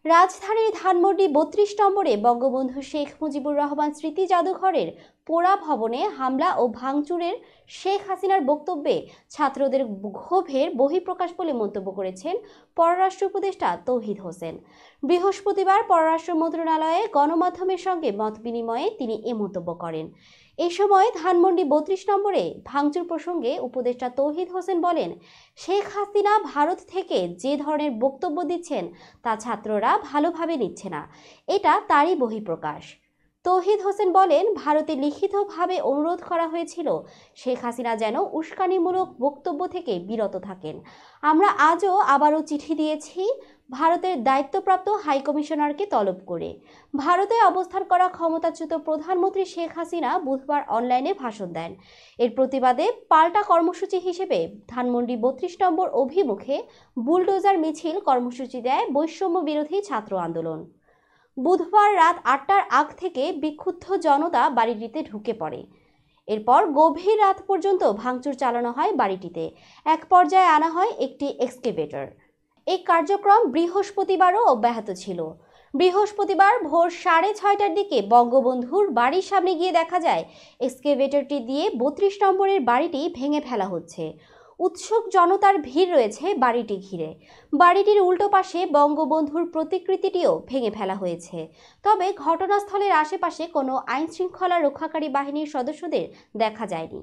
রাজধানীর ধানমন্ডি ৩২ নম্বরে বঙ্গবন্ধু শেখ মুজিবুর রহমান স্মৃতি জাদুঘরের পোড়া ভবনে হামলা ও ভাঙচুরের শেখ হাসিনার বক্তব্যে ছাত্রদের ক্ষোভের বহিঃপ্রকাশ বলে মন্তব্য করেছেন পররাষ্ট্র উপদেষ্টা তৌহিদ হোসেন। বৃহস্পতিবার পররাষ্ট্র মন্ত্রণালয়ে গণমাধ্যমের সঙ্গে মতবিনিময়ে তিনি এ মন্তব্য করেন। এই সময় ধানমন্ডি ৩২ নম্বরে ভাঙচুর প্রসঙ্গে উপদেষ্টা তৌহিদ হোসেন বলেন, শেখ হাসিনা ভারত থেকে যে ধরনের বক্তব্য দিচ্ছেন তা ছাত্ররা ভালোভাবে নিচ্ছে না, এটা তারই বহিঃপ্রকাশ। তৌহিদ হোসেন বলেন, ভারতে লিখিতভাবে অনুরোধ করা হয়েছিল শেখ হাসিনা যেন উস্কানিমূলক বক্তব্য থেকে বিরত থাকেন। আমরা আবারও চিঠি দিয়েছি ভারতের দায়িত্বপ্রাপ্ত হাইকমিশনারকে তলব করে। ভারতে অবস্থান করা ক্ষমতাচ্যুত প্রধানমন্ত্রী শেখ হাসিনা বুধবার অনলাইনে ভাষণ দেন। এর প্রতিবাদে পাল্টা কর্মসূচি হিসেবে ধানমন্ডি ৩২ নম্বর অভিমুখে বুলডোজার মিছিল কর্মসূচি দেয় বৈষম্য বিরোধী ছাত্র আন্দোলন। বুধবার রাত ৮টার আগ থেকে বিক্ষুব্ধ জনতা বাড়িটিতে ঢুকে পড়ে। এরপর গভীর রাত পর্যন্ত ভাঙচুর চালানো হয় বাড়িটিতে। এক পর্যায়ে আনা হয় একটি এক্সকেভেটর। এই কার্যক্রম বৃহস্পতিবারও অব্যাহত ছিল। বৃহস্পতিবার ভোর 6:30টার দিকে বঙ্গবন্ধুর বাড়ির সামনে গিয়ে দেখা যায় এক্সকেভেটরটি দিয়ে ৩২ নম্বরের বাড়িটি ভেঙে ফেলা হচ্ছে। উৎসুক জনতার ভিড় রয়েছে বাড়িটি ঘিরে। বাড়িটির উল্টো পাশে বঙ্গবন্ধুর প্রতিকৃতিটিও ভেঙে ফেলা হয়েছে। তবে ঘটনাস্থলের আশেপাশে কোনো আইনশৃঙ্খলা রক্ষাকারী বাহিনীর সদস্যদের দেখা যায়নি।